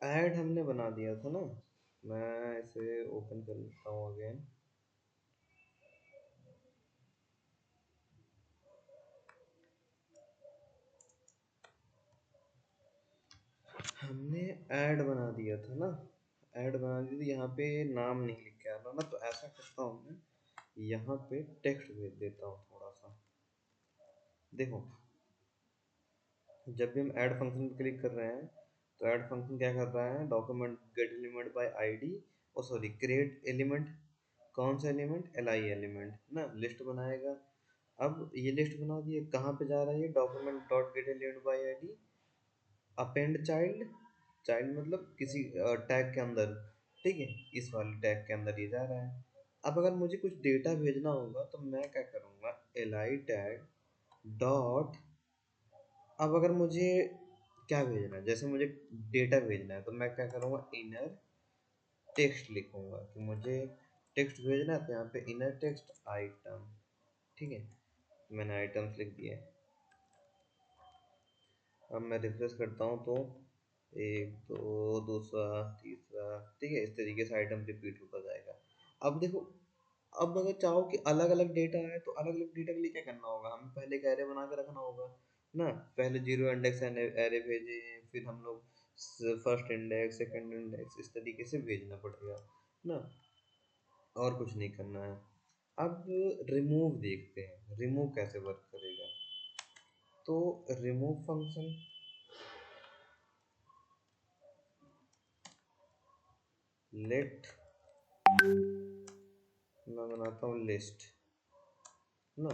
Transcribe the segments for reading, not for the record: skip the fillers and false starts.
Add हमने बना दिया था ना। मैं इसे ओपन कर लेता हूँ अगेन। हमने ऐड बना दिया था ना। ऐड बना दी थी, यहाँ पे नाम नहीं लिख के आ रहा ना, तो ऐसा करता हूँ मैं, यहाँ पे टेक्स्ट भेज देता हूँ थोड़ा सा। देखो, जब भी हम ऐड फंक्शन पे क्लिक कर रहे हैं तो ऐड फंक्शन क्या कर रहा है, document get element by ID, oh sorry create element, कौन सा एलिमेंट, एल आई एलिमेंट ना, लिस्ट बनाएगा। अब ये लिस्ट बना दिए, कहाँ पे जा रहा है ये, document dot get element by ID, append child, child मतलब किसी टैग के अंदर, ठीक है, इस वाले टैग के अंदर ये जा रहा है। अब अगर मुझे कुछ डेटा भेजना होगा तो मैं क्या करूँगा, एल आई टैग डॉट, अब अगर मुझे क्या भेजना है, जैसे मुझे डेटा भेजना है तो मैं क्या करूँगा, इनर टेक्स्ट लिखूंगा कि मुझे टेक्स्ट भेजना है, तो यहाँ पे इनर टेक्स्ट आइटम, ठीक है, मैंने आइटम्स लिख दिए। अब मैं रिफ्रेश करता हूँ तो एक दो दूसरा तीसरा, ठीक है, इस तरीके से आइटम रिपीट होता जाएगा। अब देखो, अब अगर चाहो कि अलग अलग डेटा है तो अलग अलग डेटा के लिए क्या करना होगा, हमें पहले एक एरे बना के रखना होगा ना। पहले जीरो इंडेक्स एरे भेजे, फिर हम लोग फर्स्ट इंडेक्स सेकंड इंडेक्स इस तरीके से भेजना पड़ेगा ना, और कुछ नहीं करना है। अब रिमूव देखते हैं, रिमूव कैसे वर्क करेगा। तो रिमूव फंक्शन, लेट, मैं बनाता हूँ लिस्ट ना,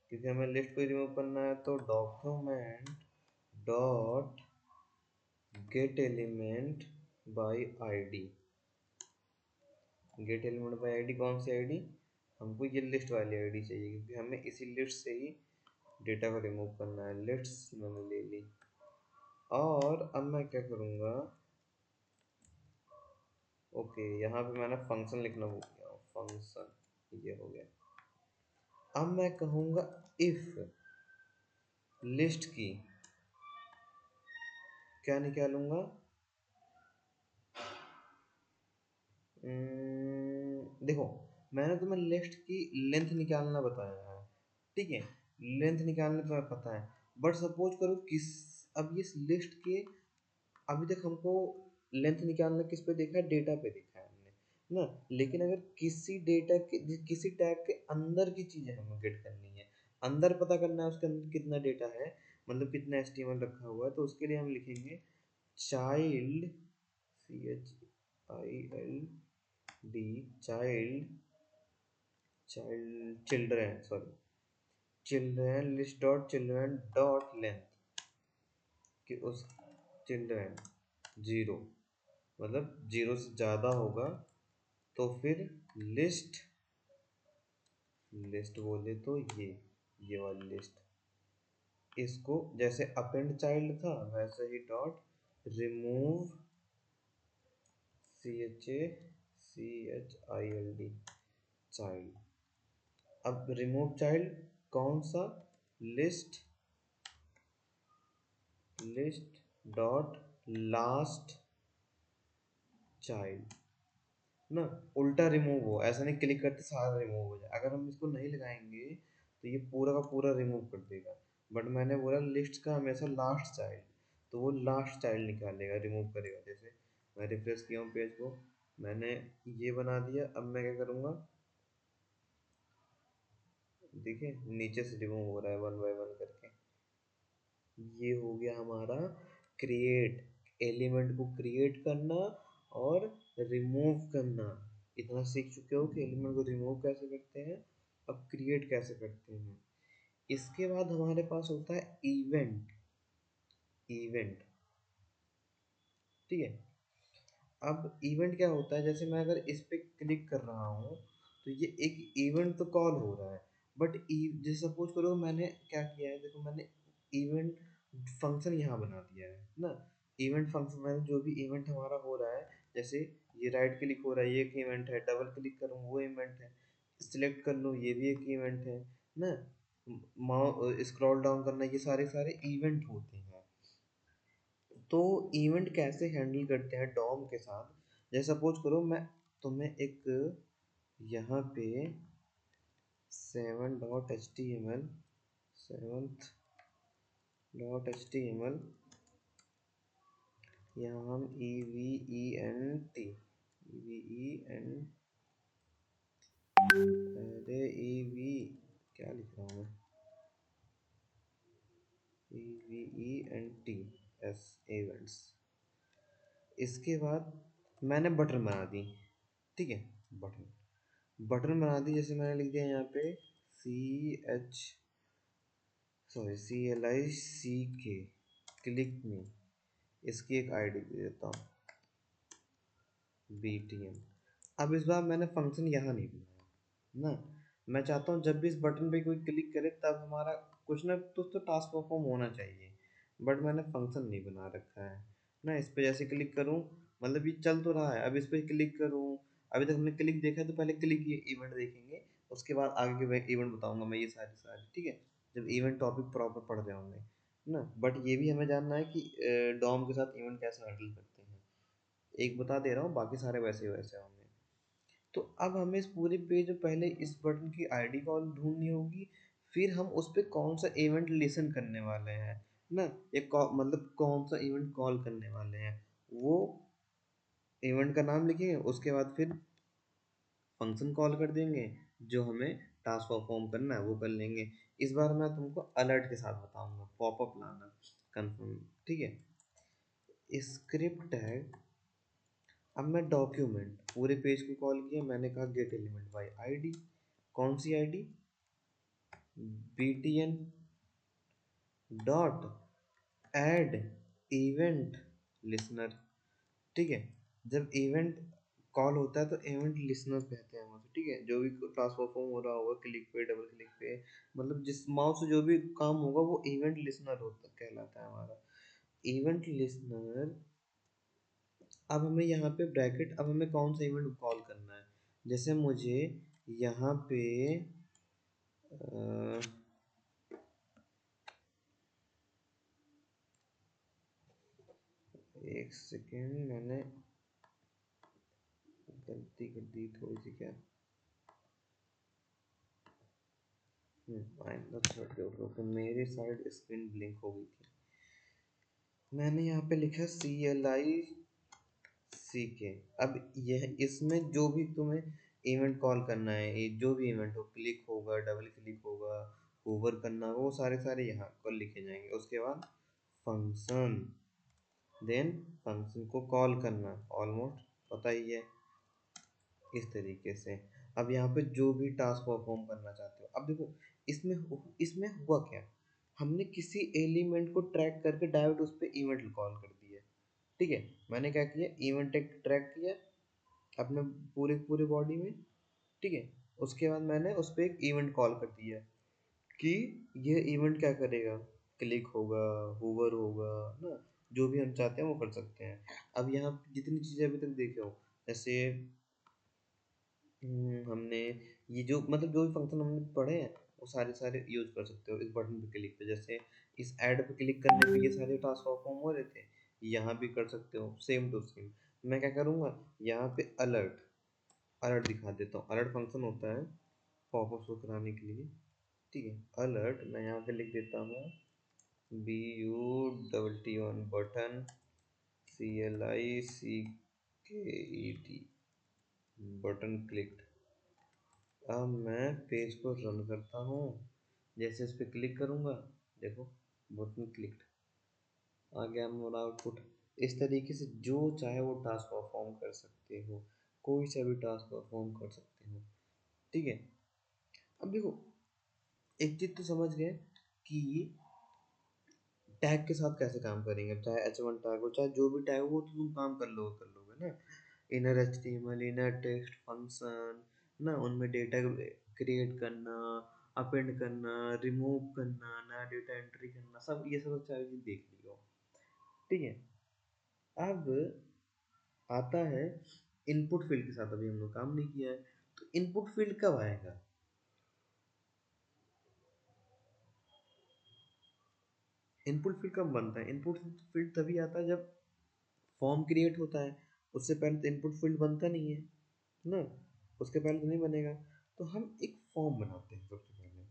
क्योंकि हमें लिस्ट को रिमूव करना है, तो document dot get element by ID, gate element by ID कौन सी आईडी, हमको ये लिस्ट वाली आईडी चाहिए, क्योंकि हमें इसी लिस्ट से ही डेटा को रिमूव करना है। लिस्ट मैंने ले ली, और अब मैं क्या करूँगा, ओके, यहाँ पे मैंने फंक्शन लिखना भूल गया, फंक्शन ये हो गया। अब मैं कहूँगा इफ लिस्ट की क्या निकालूंगा, देखो, मैंने तुम्हें लिस्ट की लेंथ निकालना बताया है, ठीक है, लेंथ निकालना तुम्हें पता है, बट सपोज करो किस, अब इस लिस्ट के, अभी तक हमको लेंथ निकालना किस पे देखा है, डेटा पे देखा है हमने ना, लेकिन अगर किसी डेटा के किसी टैग के अंदर की चीजें हमें गेट करनी है, अंदर पता करना है उसके अंदर कितना डेटा है, मतलब कितना एचटीएमएल रखा हुआ है, तो उसके लिए हम लिखेंगे child, C H I L D, child, child children sorry, children list dot children dot length, कि उस चिल्ड्रन जीरो, मतलब जीरो से ज़्यादा होगा तो फिर लिस्ट, लिस्ट बोले तो ये वाली लिस्ट, इसको जैसे अपेंड चाइल्ड था वैसे ही dot remove, C H A C H I L D, child. अब रिमूव चाइल्ड कौन सा, list, list dot last child ना, उल्टा रिमूव हो, ऐसा नहीं क्लिक करते सारा रिमूव हो जाए, अगर हम इसको नहीं लगाएंगे तो ये पूरा का पूरा रिमूव कर देगा, बट मैंने बोला लिस्ट का हमेशा लास्ट चाइल्ड, तो वो लास्ट चाइल्ड निकालेगा, रिमूव करेगा। जैसे मैं रिफ्रेश किया हूँ पेज को, मैंने ये बना दिया, अब मैं क्या करूँगा, देखिए नीचे से रिमूव हो रहा है वन बाय वन करके, ये हो गया हमारा क्रिएट, एलिमेंट को क्रिएट करना और रिमूव करना। इतना सीख चुके हो कि एलिमेंट को रिमूव कैसे करते हैं, अब क्रिएट कैसे करते हैं। इसके बाद हमारे पास होता है इवेंट, इवेंट, ठीक है। अब इवेंट क्या होता है, जैसे मैं अगर इस पे क्लिक कर रहा हूँ तो ये एक इवेंट तो कॉल हो रहा है, बट जैसे सपोज करो मैंने क्या किया है, देखो मैंने इवेंट फंक्शन यहाँ बना दिया है ना, इवेंट फंक्शन में जो भी इवेंट हमारा हो रहा है, जैसे ये राइट क्लिक हो रहा है ये एक इवेंट है, डबल क्लिक करूँ वो इवेंट है, सिलेक्ट कर लूँ ये भी एक इवेंट है ना, माउस स्क्रॉल डाउन करना, ये सारे सारे इवेंट होते हैं। तो इवेंट कैसे हैंडल करते हैं डॉम के साथ, जैसे सपोज करो मैं तुम्हें एक यहाँ पे 7.html 7.html यहाँ हम event अरे ev क्या लिख रहा हूँ मैं events events। इसके बाद मैंने बटन बना दी, ठीक है, बटन बटन बना दी, जैसे मैंने लिख दिया यहाँ पे CLICK क्लिक में, इसकी एक आईडी दे देता हूँ BTN। अब इस बार मैंने फंक्शन यहाँ नहीं बनाया ना, मैं चाहता हूँ जब भी इस बटन पे कोई क्लिक करे तब हमारा कुछ ना तो टास्क परफॉर्म होना चाहिए, बट मैंने फंक्शन नहीं बना रखा है ना। इस पे जैसे क्लिक करूँ, मतलब ये चल तो रहा है, अब इस पे क्लिक करूँ, अभी तक हमने क्लिक देखा है तो पहले क्लिक ये इवेंट देखेंगे, उसके बाद आगे के इवेंट बताऊंगा मैं ये सारे सारे, ठीक है, जब इवेंट टॉपिक प्रॉपर पढ़ जाओगे ना। बट ये भी हमें जानना है कि डॉम के साथ इवेंट कैसे हैंडल करते हैं, एक बता दे रहा हूँ, बाकी सारे वैसे वैसे होंगे। तो अब हमें इस पूरे पेज में पहले इस बटन की आईडी कॉल ढूंढनी होगी, फिर हम उस पर कौन सा इवेंट लिसन करने वाले हैं ना, मतलब कौन सा इवेंट कॉल करने वाले हैं, वो इवेंट का नाम लिखेंगे, उसके बाद फिर फंक्शन कॉल कर देंगे, जो हमें टास्क परफॉर्म करना है वो कर लेंगे। इस बार मैं तुमको अलर्ट के साथ बताऊंगा, पॉपअप लाना कंफर्म, ठीक है। स्क्रिप्ट टैग, अब मैं डॉक्यूमेंट पूरे पेज को कॉल किया, मैंने कहा गेट एलिमेंट बाय आईडी, कौन सी ID, btn dot add event listener, ठीक है। जब इवेंट कॉल होता है तो इवेंट लिसनर कहते हैं उसे, ठीक है, जो भी टास्क परफॉर्म हो रहा होगा क्लिक पे डबल क्लिक पे, मतलब जिस माउस से जो भी काम होगा वो इवेंट लिसनर होता कहलाता है हमारा इवेंट लिसनर। अब हमें यहाँ पे ब्रैकेट, अब हमें कौन सा इवेंट कॉल करना है, जैसे मुझे यहाँ पे अ, एक सेकेंड, मैंने गलती कर दी थोड़ी सी, क्या मेरी साइड स्क्रीन ब्लिंक हो गई थी। मैंने यहाँ पे लिखा CLICK। अब यह इसमें जो भी तुम्हें इवेंट कॉल करना है, ये जो भी इवेंट हो, क्लिक होगा, डबल क्लिक होगा, होवर करना होगा, वो सारे सारे यहाँ पर लिखे जाएंगे। उसके बाद फंक्शन, देन फंक्शन को कॉल करना, ऑलमोस्ट पता ही है इस तरीके से। अब यहाँ पे जो भी टास्क परफॉर्म करना चाहते हो, अब देखो इसमें हुआ क्या, हमने किसी एलिमेंट को ट्रैक करके डायरेक्ट उस पर इवेंट कॉल कर दिया, ठीक है। मैंने क्या किया, इवेंट एक ट्रैक किया अपने पूरे पूरे बॉडी में, ठीक है। उसके बाद मैंने उस पर एक इवेंट कॉल कर दिया कि ये इवेंट क्या करेगा, क्लिक होगा, होवर होगा ना, जो भी हम चाहते हैं वो कर सकते हैं। अब यहाँ जितनी चीज़ें अभी तक देखे हो, जैसे हमने ये जो मतलब जो भी फंक्शन हमने पढ़े हैं वो सारे सारे यूज कर सकते हो इस बटन पे क्लिक पे। जैसे इस ऐड पे क्लिक करने पे ये सारे टास्क परफॉर्म हो रहे थे, यहाँ भी कर सकते हो सेम टू सेम। मैं क्या करूँगा, यहाँ पे अलर्ट अलर्ट दिखा देता हूँ। अलर्ट फंक्शन होता है पॉपअप शो कराने के लिए, ठीक है। अलर्ट मैं यहाँ पे लिख देता हूँ BUTT1 button CLICKET button click. अब मैं पेज को रन करता हूँ, जैसे इस पर क्लिक करूँगा, देखो बटन क्लिक आ गया मेरा आउटपुट। इस तरीके से जो चाहे वो टास्क परफॉर्म कर सकते हो, कोई सा भी टास्क परफॉर्म कर सकते हो, ठीक है। अब देखो एक चीज तो समझ गए कि टैग के साथ कैसे काम करेंगे, चाहे H1 टैग हो चाहे जो भी टैग हो, तो तुम काम कर लोगे ना। Inner HTML, inner text function ना, उनमें डेटा क्रिएट करना, अपेंड करना, रिमूव करना, नया डेटा एंट्री करना, सब ये सब सारी चीज देख लियो, ठीक है। अब आता है इनपुट फील्ड के साथ, अभी हम लोग काम नहीं किया है, तो इनपुट फील्ड कब आएगा, इनपुट फील्ड कब बनता है? इनपुट फील्ड तभी आता है जब फॉर्म क्रिएट होता है। उससे पहले तो इनपुट फील्ड बनता नहीं है ना, उसके पहले तो नहीं बनेगा। तो हम एक फॉर्म बनाते हैं सबसे पहले,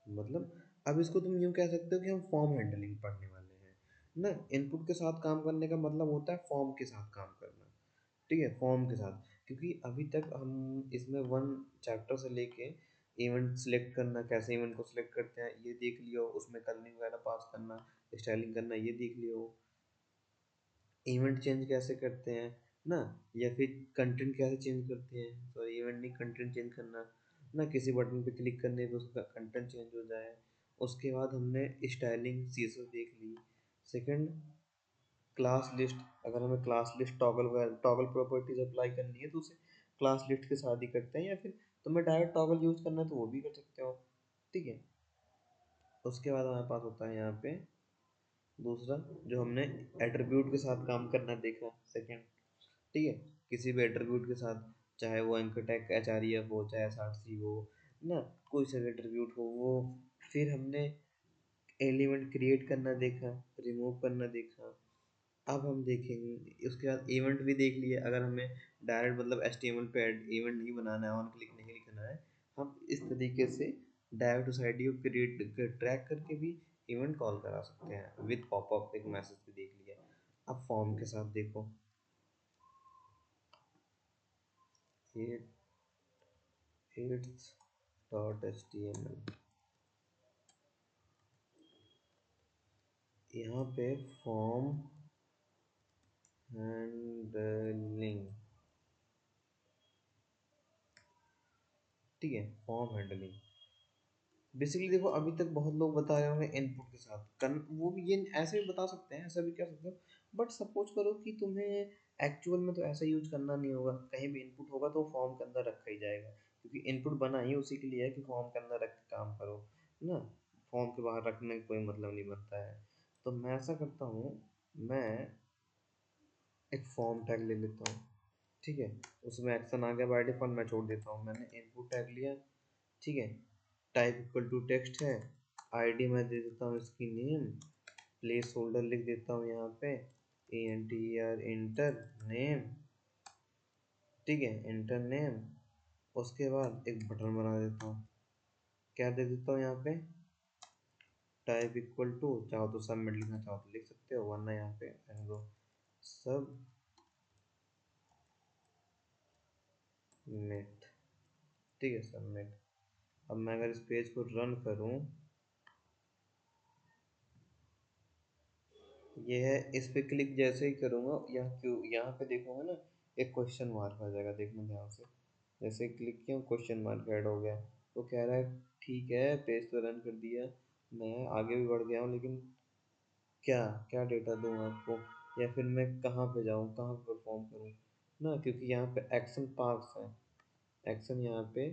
मतलब अब इसको तुम यूँ कह सकते हो कि हम फॉर्म हैंडलिंग पढ़ने वाले हैं ना। इनपुट के साथ काम करने का मतलब होता है फॉर्म के साथ काम करना, ठीक है, फॉर्म के साथ। क्योंकि अभी तक हम इसमें वन चैप्टर से लेके इवेंट सेलेक्ट करना, कैसे इवेंट को सिलेक्ट करते हैं ये देख लियो, उसमें कलरिंग वगैरह पास करना, स्टाइलिंग करना ये देख लियो, इवेंट चेंज कैसे करते हैं ना, या फिर कंटेंट कैसे चेंज करते हैं, सॉरी इवेंट नहीं, कंटेंट चेंज करना ना, किसी बटन पे क्लिक करने पे उसका कंटेंट चेंज हो जाए। उसके बाद हमने स्टाइलिंग सीएसएस देख ली। सेकंड, क्लास लिस्ट, अगर हमें class list toggle properties apply करनी है तो उसे क्लास लिस्ट के साथ ही करते हैं, या फिर तुम्हें डायरेक्ट टॉगल यूज करना है तो वो भी कर सकते हो, ठीक है। उसके बाद हमारे पास होता है यहाँ पे दूसरा, जो हमने एट्रीब्यूट के साथ काम करना देखा, सेकंड, ठीक है, किसी भी एट्रीब्यूट के साथ, चाहे वो एंकर टैग एचआरईएफ हो, चाहे एसआरसी हो ना, कोई सा भी एट्रीब्यूट हो वो। फिर हमने एलिमेंट क्रिएट करना देखा, रिमूव करना देखा। अब हम देखेंगे उसके बाद इवेंट भी देख लिए, अगर हमें डायरेक्ट मतलब एचटीएमएल पे इवेंट नहीं बनाना है, ऑन क्लिक नहीं लिखना है, हम इस तरीके से डायरेक्ट उस आईडी को क्रिएट ट्रैक करके भी इवेंट कॉल करा सकते हैं विद पॉपअप, एक मैसेज भी देख लिया। अब फॉर्म के साथ देखो, ये its dot H T M L, यहाँ पे फॉर्म हैंडलिंग, ठीक है, फॉर्म हैंडलिंग। बेसिकली देखो अभी तक बहुत लोग बता रहे होंगे इनपुट के साथ वो भी ये ऐसे भी बता सकते हैं, ऐसा भी कह सकते हो, बट सपोज करो कि तुम्हें एक्चुअल में तो ऐसा यूज करना नहीं होगा, कहीं भी इनपुट होगा तो फॉर्म के अंदर रखा ही जाएगा, क्योंकि इनपुट बना ही उसी के लिए है कि फॉर्म के अंदर रख के काम करो ना, फॉर्म के बाहर रखने का कोई मतलब नहीं बनता है। तो मैं ऐसा करता हूँ, मैं एक फॉर्म टैग ले लेता हूँ, ठीक है, उसमें एक्शन आ गया बाय डिफॉल्ट, मैं छोड़ देता हूँ, मैंने इनपुट टैग लिया, ठीक है, टाइप इक्वल टू टेक्स्ट है, आईडी मैं दे देता हूँ इसकी नेम, प्लेस होल्डर लिख देता हूँ यहाँ पे ANTER इंटर नेम, ठीक है, इंटर नेम। उसके बाद एक बटन बना देता हूँ, क्या दे देता हूँ यहाँ पे, टाइप इक्वल टू, चाहो तो सबमिट लिखना चाहो तो लिख सकते हो, वरना यहाँ पे रहने दो, सबमिट, ठीक है, सबमिट। अब मैं अगर इस पेज को रन करूँ, ये है, इस पे क्लिक जैसे ही करूँगा, यहाँ क्यों, यहाँ पे देखोगे ना एक क्वेश्चन मार्क आ जाएगा, देखना ध्यान से, जैसे क्लिक किया क्वेश्चन मार्क ऐड हो गया, तो कह रहा है ठीक है पेज तो रन कर दिया, मैं आगे भी बढ़ गया हूँ, लेकिन क्या क्या डेटा दूँ आपको, या फिर मैं कहाँ पे जाऊँ, कहाँ परफॉर्म करूँ ना, क्योंकि यहाँ पे एक्शन पास है, एक्शन यहाँ पे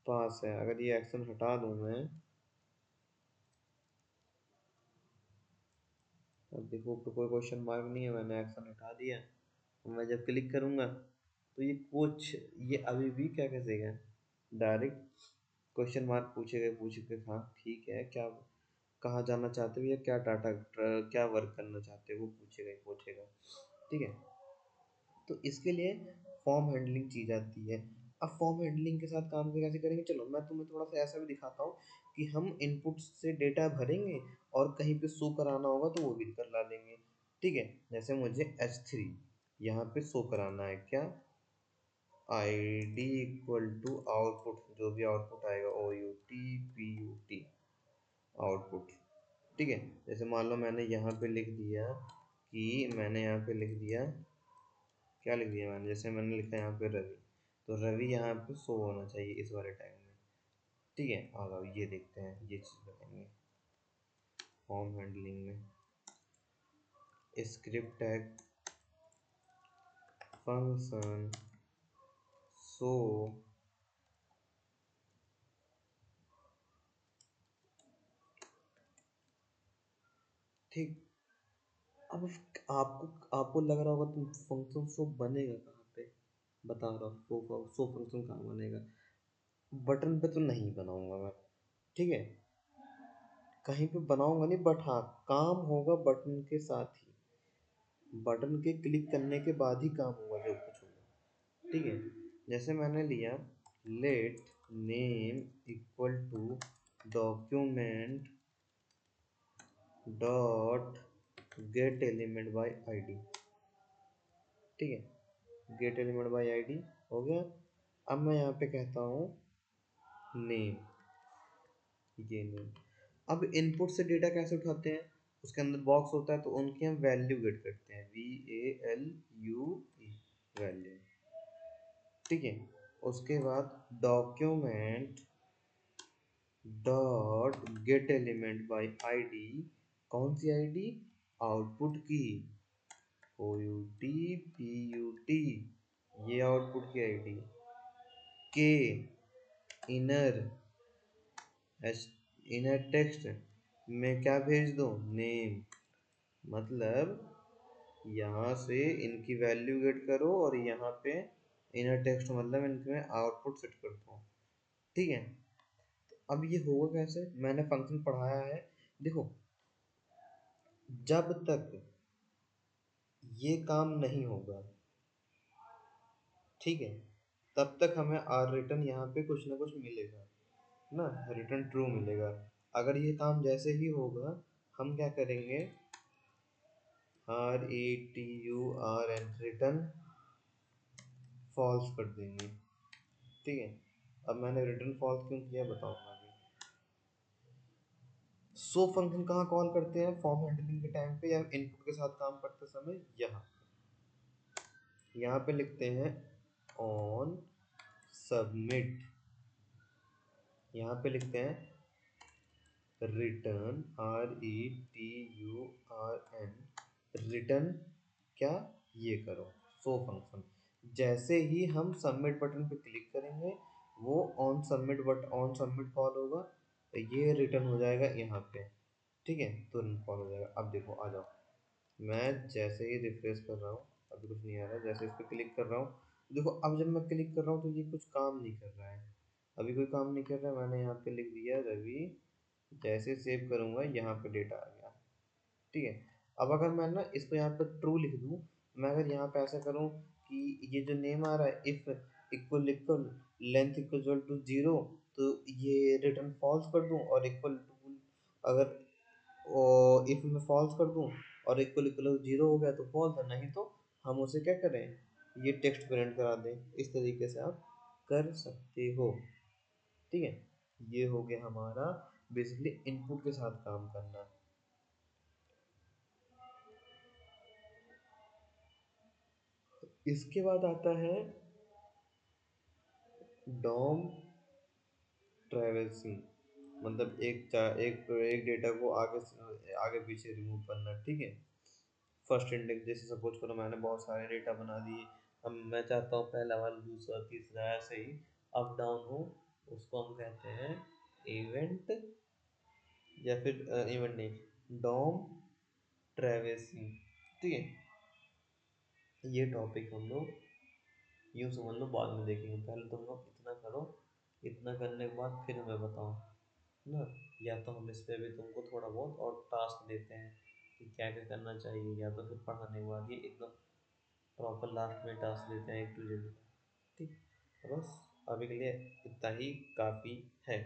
पास है, अगर ये एक्शन हटा दूँ मैं, अब देखो ऊपर कोई क्वेश्चन मार्क नहीं है, मैंने एक्शन हटा दिया, मैं जब क्लिक करूंगा तो ये कुछ, ये अभी भी क्या कहेगा, डायरेक्ट क्वेश्चन मार्क पूछेगा, हाँ ठीक है, क्या कहाँ जाना चाहते हो, या क्या टाटा क्या वर्क करना चाहते हो, वो पूछेगा ही पूछेगा, ठीक है। तो इसके लिए फॉर्म हैंडलिंग चीज आती है। अब फॉर्म हैंडलिंग के साथ काम कैसे करेंगे, चलो मैं तुम्हें थोड़ा सा ऐसा भी दिखाता हूँ कि हम इनपुट से डेटा भरेंगे और कहीं पे शो कराना होगा तो वो भी कर ला देंगे, ठीक है। जैसे मुझे H3 यहाँ पे शो कराना है, क्या, ID इक्वल टू आउटपुट, जो भी आउटपुट आएगा OUT PUT आउटपुट, ठीक है। जैसे मान लो मैंने यहाँ पे लिख दिया कि मैंने यहाँ पे लिख दिया, क्या लिख दिया मैंने, जैसे मैंने लिखा यहाँ पे रवि, तो रवि यहाँ पे शो होना चाहिए इस वाले टाइम में, ठीक है। अब ये देखते हैं, ये चीज़ बताएंगे फॉर्म हैंडलिंग में, स्क्रिप्ट टैग फंक्शन शो, ठीक। अब आपको आपको लग रहा होगा तुम फंक्शन शो बनेगा कहाँ पे, बता रहा हूँ, शो फंक्शन कहाँ बनेगा, बटन पे तो नहीं बनाऊंगा मैं, ठीक है। कहीं पे बनाऊंगा नहीं, बट हाँ काम होगा बटन के साथ ही, बटन के क्लिक करने के बाद ही काम होगा जो कुछ होगा। ठीक है, जैसे मैंने लिया let name equal to document dot get element by ID. ठीक है, गेट एलिमेंट बाय आईडी हो गया। अब मैं यहाँ पे कहता हूँ नेम, ये नेम। अब इनपुट से डेटा कैसे उठाते हैं, उसके अंदर बॉक्स होता है तो उनकी हम वैल्यू गेट करते हैं, VALUE वैल्यू। ठीक है, उसके बाद document dot get element by ID, कौन सी आईडी, आउटपुट की, OUTPUT, ये आउटपुट की आईडी। के इनर इनर टेक्स्ट में क्या भेज दो, नेम। मतलब यहाँ से इनकी वैल्यू गेट करो और यहाँ पे इनर टेक्स्ट मतलब इनके आउटपुट सेट कर दो। ठीक है, अब ये होगा कैसे, मैंने फंक्शन पढ़ाया है, देखो जब तक ये काम नहीं होगा, ठीक है, तब तक हमें आर रिटर्न यहाँ पे कुछ ना कुछ मिलेगा ना, रिटर्न ट्रू मिलेगा। अगर ये काम जैसे ही होगा, हम क्या करेंगे, RETURN रिटर्न फॉल्स कर देंगे। ठीक है, अब मैंने रिटर्न फॉल्स क्यों किया बताऊंगा अभी। सो फंक्शन कहाँ कॉल करते हैं, फॉर्म हैंडलिंग के टाइम पे या इनपुट के साथ काम करते समय, यहाँ पे लिखते हैं ऑन सबमिट, यहाँ पे लिखते हैं रिटर्न RETURN रिटर्न क्या, ये करो सो फंक्शन। जैसे ही हम सबमिट बटन पे क्लिक करेंगे, वो ऑन सबमिट कॉल होगा, तो ये रिटर्न हो जाएगा यहाँ पे। ठीक है, तुरंत कॉल हो जाएगा। अब देखो आ जाओ, मैं जैसे ही रिफ्रेश कर रहा हूँ, अभी कुछ नहीं आ रहा, जैसे इस पर क्लिक कर रहा हूँ, देखो अब जब मैं क्लिक कर रहा हूँ तो ये कुछ काम नहीं कर रहा है, अभी कोई काम नहीं कर रहा है। मैंने यहाँ पे लिख दिया रवि, जैसे सेव करूँगा यहाँ पे डेटा आ गया। ठीक है, अब अगर मैं ना इसको यहाँ पे ट्रू लिख दूँ, मैं अगर यहाँ पे ऐसा करूँ कि ये जो नेम आ रहा है if equal equal length equal to 0, तो ये रिटर्न फॉल्स कर दूँ, और इक्वल टू अगर इफ मैं फॉल्स कर दूँ और इक्वल इक्वल 0 हो गया तो फॉल्स है, नहीं तो हम उसे क्या करें, ये टेक्स्ट प्रिंट करा दें। इस तरीके से आप कर सकते हो। ठीक है, ये हो गया हमारा बेसिकली इनपुट के साथ काम करना। इसके बाद आता है डॉम ट्रैवर्सिंग, मतलब एक डेटा को आगे पीछे रिमूव करना। ठीक है, फर्स्ट इंडेक्स, जैसे सपोज करो मैंने बहुत सारे डेटा बना दिए, अब मैं चाहता हूँ पहला वाला दूसरा तीसरा ऐसे ही अप डाउन हो, उसको हम कहते हैं इवेंट, या फिर इवेंट नहीं, डॉम ट्रैवर्सिंग। ठीक है, ये टॉपिक हम लोग यूँ समझ लो बाद में देखेंगे, पहले तुम लोग इतना करो, इतना करने के बाद फिर हमें बताओ ना, या तो हम इस पे भी तुमको थोड़ा बहुत और टास्क देते हैं कि क्या क्या करना चाहिए, या तो फिर पढ़ाने के बाद ये एकदम प्रॉपर लास्ट में टास्क देते हैं एक टू जेड। ठीक, बस अभी के लिए इतना ही काफ़ी है।